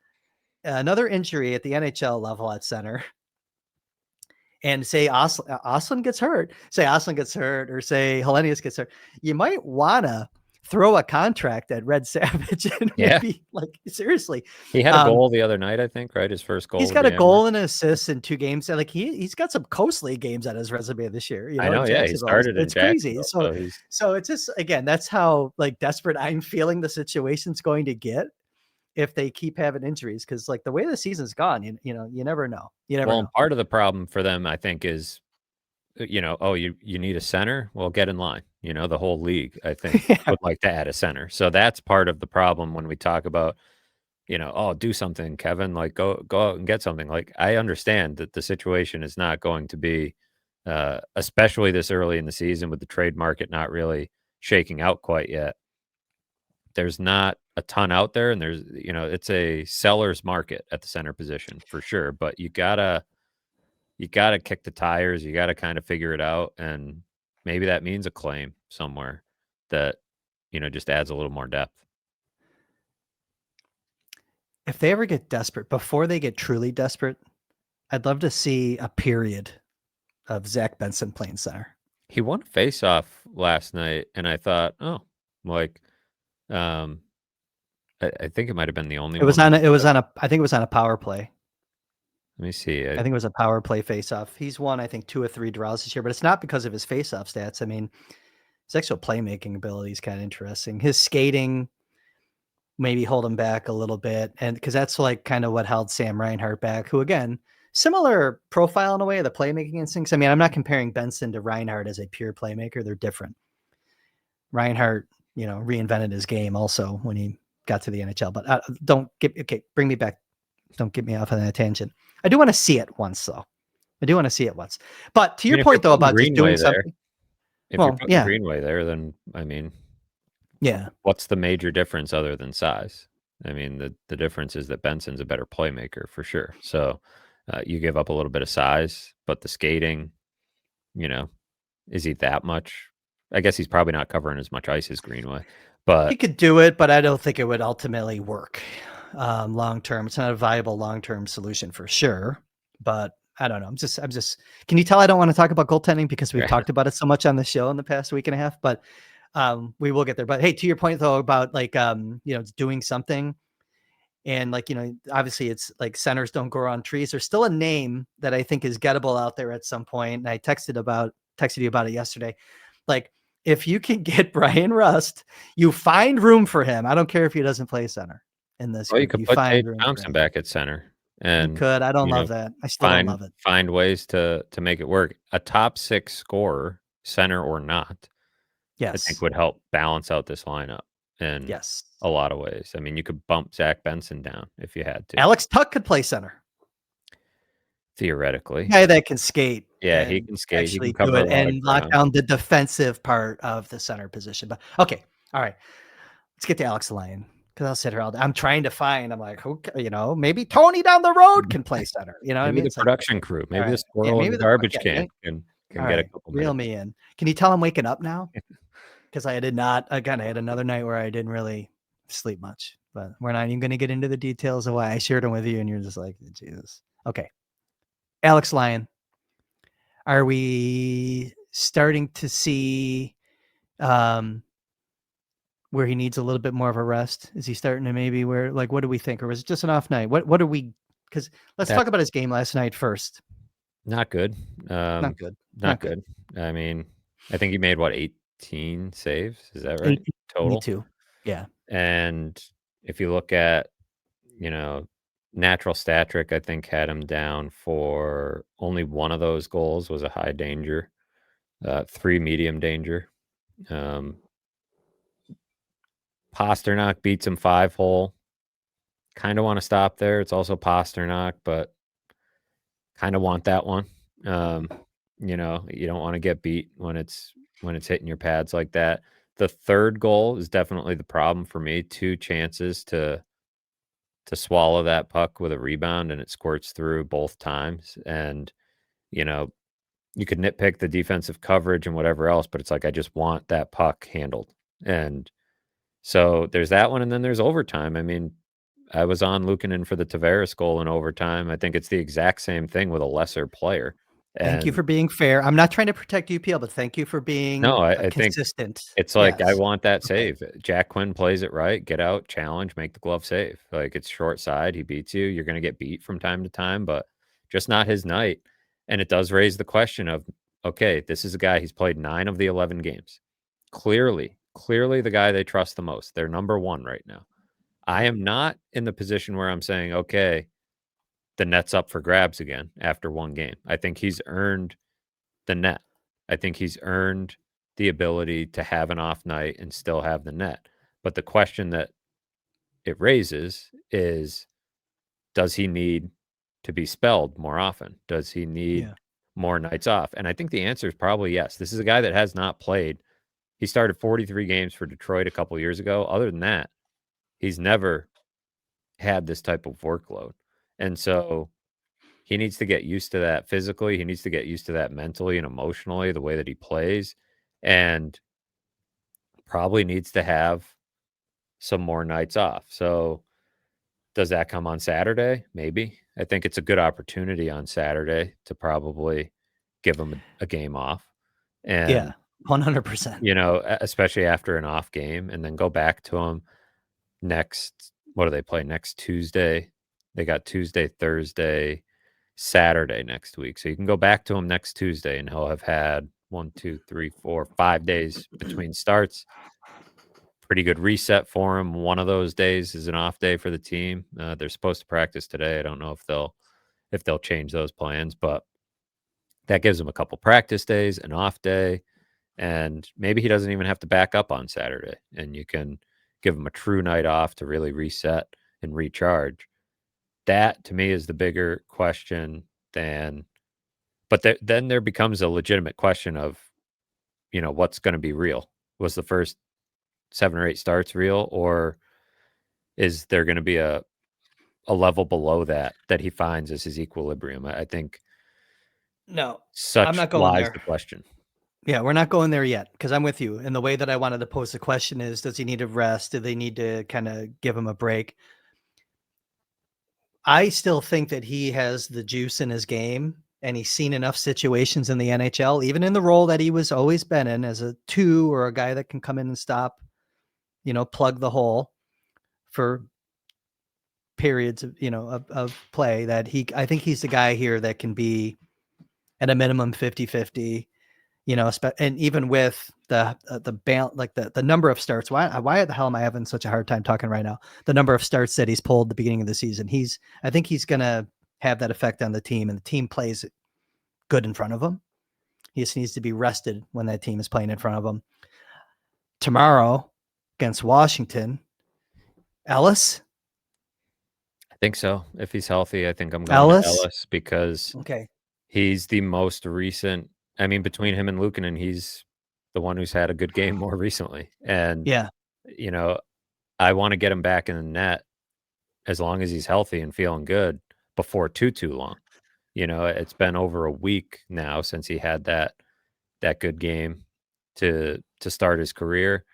Speaker 1: another injury at the NHL level at center, and say Oslin gets hurt, or say Hellenius gets hurt, you might want to throw a contract at Red Savage and
Speaker 2: Yeah.
Speaker 1: maybe like seriously.
Speaker 2: He had a goal the other night, I think, right? His first goal.
Speaker 1: He's got a goal and an assist in 2 games. Like he's got some Coast League games on his resume this year. You know,
Speaker 2: I know,
Speaker 1: in
Speaker 2: yeah, he
Speaker 1: Jacksonville.
Speaker 2: started in
Speaker 1: It's crazy.
Speaker 2: Jacksonville, so he's
Speaker 1: So it's just again, that's how like desperate I'm feeling the situation's going to get if they keep having injuries. Because like the way the season's gone, you know, you never know. You never
Speaker 2: well,
Speaker 1: know.
Speaker 2: and part of the problem for them, I think, is you know, oh, you need a center? Well, get in line. You know, the whole league, I think,
Speaker 1: Yeah.
Speaker 2: would like to add a center. So that's part of the problem when we talk about, you know, oh, do something, Kevin. Like go out and get something. Like I understand that the situation is not going to be, especially this early in the season with the trade market not really shaking out quite yet. There's not a ton out there, and there's you know, it's a seller's market at the center position for sure. But you gotta kick the tires. You gotta kind of figure it out, and maybe that means a claim somewhere that you know just adds a little more depth.
Speaker 1: If they ever get desperate, before they get truly desperate, I'd love to see a period of Zach Benson playing center.
Speaker 2: He won a face-off last night, and I thought, oh, like, um, I think it might have been the only
Speaker 1: It was
Speaker 2: one.
Speaker 1: on a I think it was on a power play.
Speaker 2: Let me see.
Speaker 1: I think it was a power play face-off. He's won, I think, 2 or 3 draws this year, but it's not because of his face-off stats. I mean, his actual playmaking ability is kind of interesting. His skating maybe hold him back a little bit, and because that's like kind of what held Sam Reinhart back, who again, similar profile in a way, the playmaking instincts. I mean, I'm not comparing Benson to Reinhart as a pure playmaker. They're different. Reinhart, you know, reinvented his game also when he got to the NHL, but bring me back. Don't get me off on that tangent. I do want to see it once, though. I do want to see it once. But to
Speaker 2: I
Speaker 1: your
Speaker 2: mean, if you're
Speaker 1: point, though,
Speaker 2: putting
Speaker 1: about just
Speaker 2: Greenway
Speaker 1: doing
Speaker 2: there,
Speaker 1: something.
Speaker 2: if you're
Speaker 1: Well,
Speaker 2: putting
Speaker 1: yeah,
Speaker 2: Greenway there, then I mean,
Speaker 1: yeah.
Speaker 2: what's the major difference other than size? I mean, the difference is that Benson's a better playmaker for sure. So you give up a little bit of size, but the skating, you know, is he that much? I guess he's probably not covering as much ice as Greenway,
Speaker 1: He
Speaker 2: but
Speaker 1: could do it, but I don't think it would ultimately work long term. It's not a viable long term solution for sure. But I don't know. I'm just. Can you tell I don't want to talk about goaltending because we've talked about it so much on the show in the past week and a half? But we will get there. But hey, to your point though about like you know, doing something. And like, you know, obviously it's like centers don't grow on trees. There's still a name that I think is gettable out there at some point. And I texted you about it yesterday. Like if you can get Brian Rust, you find room for him. I don't care if he doesn't play center in this
Speaker 2: well, you
Speaker 1: group.
Speaker 2: could
Speaker 1: You
Speaker 2: put
Speaker 1: find
Speaker 2: Tate
Speaker 1: room for
Speaker 2: Thompson
Speaker 1: him.
Speaker 2: back at center,
Speaker 1: You
Speaker 2: and
Speaker 1: could. I don't
Speaker 2: you know,
Speaker 1: love that. I still don't love it.
Speaker 2: find ways to make it work. A top 6 scorer, center or not, I think
Speaker 1: Yes.
Speaker 2: would help balance out this lineup in
Speaker 1: Yes.
Speaker 2: a lot of ways. I mean, you could bump Zach Benson down if you had to,
Speaker 1: Alex Tuck could play center.
Speaker 2: theoretically.
Speaker 1: Guy that can skate
Speaker 2: Yeah, he
Speaker 1: and
Speaker 2: can skate. He can
Speaker 1: actually do
Speaker 2: cover a
Speaker 1: it
Speaker 2: lot of
Speaker 1: and lock
Speaker 2: ground.
Speaker 1: down the defensive part of the center position. But okay. All right. Let's get to Alex Lyon because I'll sit here all day. I'm trying to find. I'm like, who? You know, maybe Tony down the road can play center. You know what I
Speaker 2: Maybe
Speaker 1: mean?
Speaker 2: the
Speaker 1: It's like,
Speaker 2: production
Speaker 1: okay,
Speaker 2: crew,
Speaker 1: all
Speaker 2: maybe the
Speaker 1: right, yeah,
Speaker 2: squirrel in
Speaker 1: maybe
Speaker 2: the
Speaker 1: the
Speaker 2: garbage
Speaker 1: yeah,
Speaker 2: can
Speaker 1: all
Speaker 2: get a
Speaker 1: right,
Speaker 2: couple
Speaker 1: reel
Speaker 2: minutes.
Speaker 1: me in. Can you tell I'm waking up now? Because I did not. Again, I had another night where I didn't really sleep much. But we're not even going to get into the details of why I shared them with you, and you're just like, Jesus. Okay, Alex Lyon. Are we starting to see where he needs a little bit more of a rest? Is he starting to maybe where like what do we think? Or was it just an off night? What are we because let's talk
Speaker 2: That's
Speaker 1: about his game last night first.
Speaker 2: not good.
Speaker 1: Not good.
Speaker 2: Not
Speaker 1: Not good.
Speaker 2: good. I mean, I think he made what, 18 saves? Is that right?
Speaker 1: 18,
Speaker 2: Total?
Speaker 1: 22. Yeah.
Speaker 2: And if you look at, you know, natural stat trick, I think had him down for only one of those goals was a high danger, 3 medium danger. Pasternak beats him 5-hole. Kind of want to stop there. It's also Pasternak, but kind of want that one. You know, you don't want to get beat when it's hitting your pads like that. The third goal is definitely the problem for me. 2 chances to swallow that puck with a rebound, and it squirts through both times. And you know, you could nitpick the defensive coverage and whatever else, but it's like I just want that puck handled. And so there's that one, and then there's overtime. I mean, I was on Luukkonen for the Tavares goal in overtime. I think it's the exact same thing with a lesser player.
Speaker 1: Thank you
Speaker 2: And
Speaker 1: for being fair. I'm not trying to protect UPL, but thank you for being
Speaker 2: no, I think
Speaker 1: consistent.
Speaker 2: it's like I
Speaker 1: Yes.
Speaker 2: want that
Speaker 1: Okay.
Speaker 2: save. Jack Quinn plays it right, get out, challenge, make the glove save. Like, it's short side, he beats you. You're gonna get beat from time to time, but just not his night. And it does raise the question of, okay, this is a guy, he's played 9 of the 11 games. Clearly the guy they trust the most. They're number 1 right now. I am not in the position where I'm saying, okay, the net's up for grabs again after 1 game. I think he's earned the net. I think he's earned the ability to have an off night and still have the net. But the question that it raises is, does he need to be spelled more often? Does he need
Speaker 1: Yeah.
Speaker 2: more nights off? And I think the answer is probably yes. This is a guy that has not played. He started 43 games for Detroit a couple years ago. Other than that, he's never had this type of workload. And so he needs to get used to that physically. He needs to get used to that mentally and emotionally, the way that he plays, and probably needs to have some more nights off. So, does that come on Saturday? Maybe. I think it's a good opportunity on Saturday to probably give him a game off.
Speaker 1: Yeah.
Speaker 2: And,
Speaker 1: 100%.
Speaker 2: especially after an off game, and then go back to him next. What do they play next Tuesday? They got Tuesday, Thursday, Saturday next week. So you can go back to him next Tuesday and he'll have had 1, 2, 3, 4, 5 days between starts. Pretty good reset for him. One of those days is an off day for the team. They're supposed to practice today. I don't know if they'll change those plans, but that gives him a couple practice days, an off day, and maybe he doesn't even have to back up on Saturday, and you can give him a true night off to really reset and recharge. That to me is the bigger question than, but then there becomes a legitimate question of, what's going to be real? Was the first 7 or 8 starts real, or is there going to be a level below that he finds as his equilibrium? I think
Speaker 1: No, I'm
Speaker 2: such
Speaker 1: not going
Speaker 2: lies
Speaker 1: there.
Speaker 2: the question.
Speaker 1: Yeah, we're not going there yet because I'm with you. And the way that I wanted to pose the question is, does he need a rest? Do they need to kind of give him a break? I still think that he has the juice in his game and he's seen enough situations in the NHL, even in the role that he was always been in as a 2 or a guy that can come in and stop, plug the hole for periods of, of play that I think he's the guy here that can be at a minimum 50-50, and even with the number of starts, why the hell am I having such a hard time talking right now? The number of starts that he's pulled at the beginning of the season, I think he's going to have that effect on the team, and the team plays good in front of him. He just needs to be rested when that team is playing in front of him. Tomorrow against Washington, Ellis.
Speaker 2: I think so. If he's healthy, I think I'm going to
Speaker 1: Ellis.
Speaker 2: Ellis because
Speaker 1: Okay.
Speaker 2: he's the most recent. I mean, between him and Luukkonen, he's the one who's had a good game more recently. And,
Speaker 1: Yeah.
Speaker 2: you know, I want to get him back in the net as long as he's healthy and feeling good before too long. It's been over a week now since he had that good game to start his career.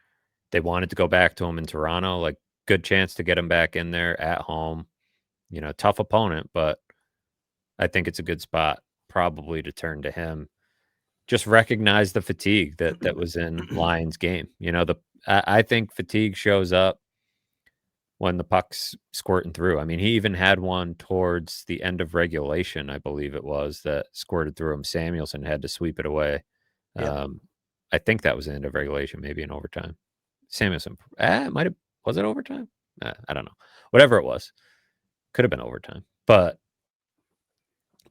Speaker 2: They wanted to go back to him in Toronto, like, good chance to get him back in there at home. Tough opponent, but I think it's a good spot probably to turn to him. Just recognize the fatigue that was in Lions game. I think fatigue shows up when the puck's squirting through. I mean, he even had one towards the end of regulation, I believe it was, that squirted through him. Samuelson had to sweep it away.
Speaker 1: Yep.
Speaker 2: I think that was the end of regulation, maybe in overtime. Samuelson, it might have, was it overtime? I don't know. Whatever it was, could have been overtime. But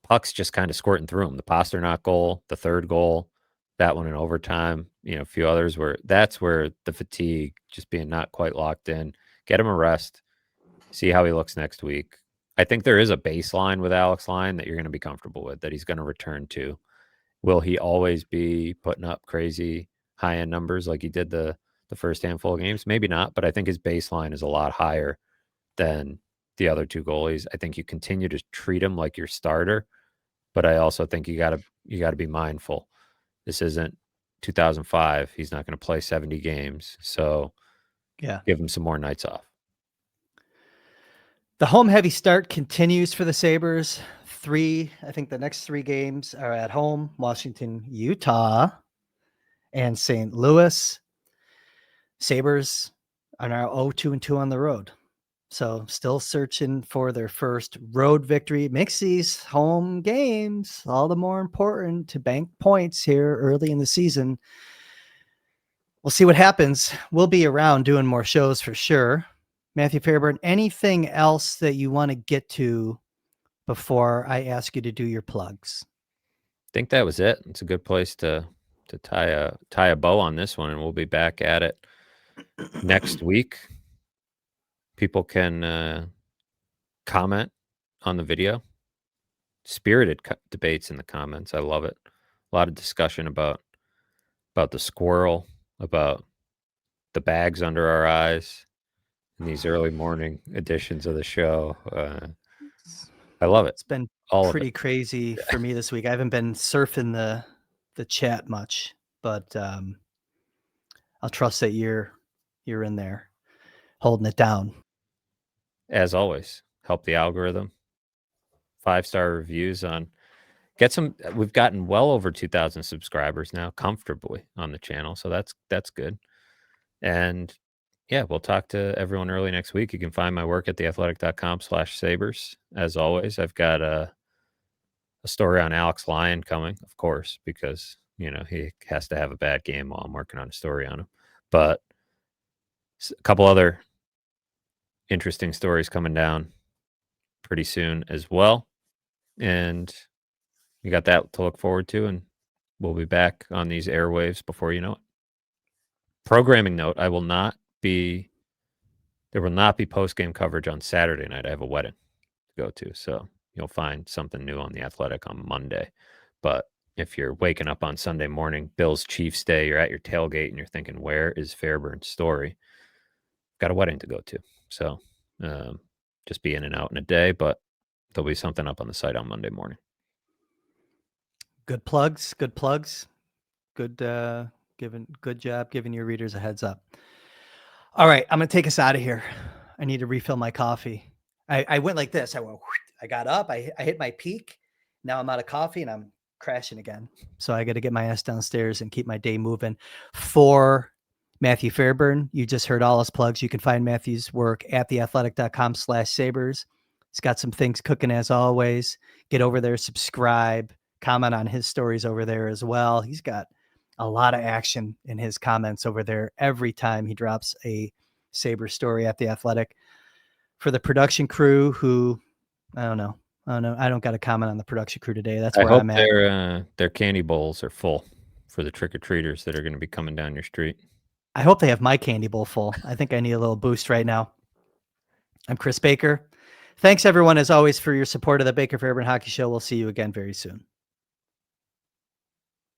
Speaker 2: puck's just kind of squirting through him. The Pasternak goal, the third goal, that one in overtime, a few others that's where the fatigue, just being not quite locked in. Get him a rest, see how he looks next week. I think there is a baseline with Alex Lyon that you're going to be comfortable with, that he's going to return to. Will he always be putting up crazy high-end numbers like he did the first handful of games? Maybe not, but I think his baseline is a lot higher than the other 2 goalies. I think you continue to treat him like your starter, but I also think you got to be mindful. This isn't 2005. He's not going to play 70 games, so
Speaker 1: Yeah.
Speaker 2: give him some more nights off.
Speaker 1: The home heavy start continues for the Sabres. I think the next 3 games are at home: Washington, Utah, and St. Louis. Sabres are now 0-2 on the road. So still searching for their first road victory. Makes these home games all the more important to bank points here early in the season. We'll see what happens. We'll be around doing more shows for sure. Matthew Fairburn, anything else that you want to get to before I ask you to do your plugs?
Speaker 2: I think that was it. It's a good place to tie a bow on this one, and we'll be back at it next week. People can comment on the video. Spirited debates in the comments. I love it. A lot of discussion about the squirrel, about the bags under our eyes in these early morning editions of the show. I love it.
Speaker 1: It's been
Speaker 2: All
Speaker 1: pretty
Speaker 2: of it.
Speaker 1: crazy for me this week. I haven't been surfing the chat much, but I'll trust that you're in there holding it down.
Speaker 2: As always, help the algorithm. 5-star reviews on get some. We've gotten well over 2,000 subscribers now, comfortably on the channel, so that's good. And yeah, we'll talk to everyone early next week. You can find my work at theathletic.com/sabres. As always, I've got a story on Alex Lyon coming, of course, because he has to have a bad game while I'm working on a story on him. But a couple other interesting stories coming down pretty soon as well. And you got that to look forward to, and we'll be back on these airwaves before you know it. Programming note, there will not be post-game coverage on Saturday night. I have a wedding to go to, so you'll find something new on The Athletic on Monday. But if you're waking up on Sunday morning, Bills Chiefs Day, you're at your tailgate and you're thinking, where is Fairburn's story? Got a wedding to go to. So just be in and out in a day, but there'll be something up on the site on Monday morning.
Speaker 1: Good plugs. Good job giving your readers a heads up. All right, I'm gonna take us out of here. I need to refill my coffee. I went like this. I got up. I hit my peak. Now I'm out of coffee and I'm crashing again. So I got to get my ass downstairs and keep my day moving. For Matthew Fairburn, you just heard all his plugs. You can find Matthew's work at theathletic.com/sabres. He's got some things cooking as always. Get over there, subscribe, comment on his stories over there as well. He's got a lot of action in his comments over there every time he drops a Sabre story at The Athletic. For the production crew who, I don't know. I don't got to comment on the production crew today. That's where I'm at.
Speaker 2: Their candy bowls are full for the trick-or-treaters that are going to be coming down your street.
Speaker 1: I hope they have my candy bowl full. I think I need a little boost right now. I'm Kris Baker. Thanks, everyone, as always, for your support of the Baker Fairburn Hockey Show. We'll see you again very soon.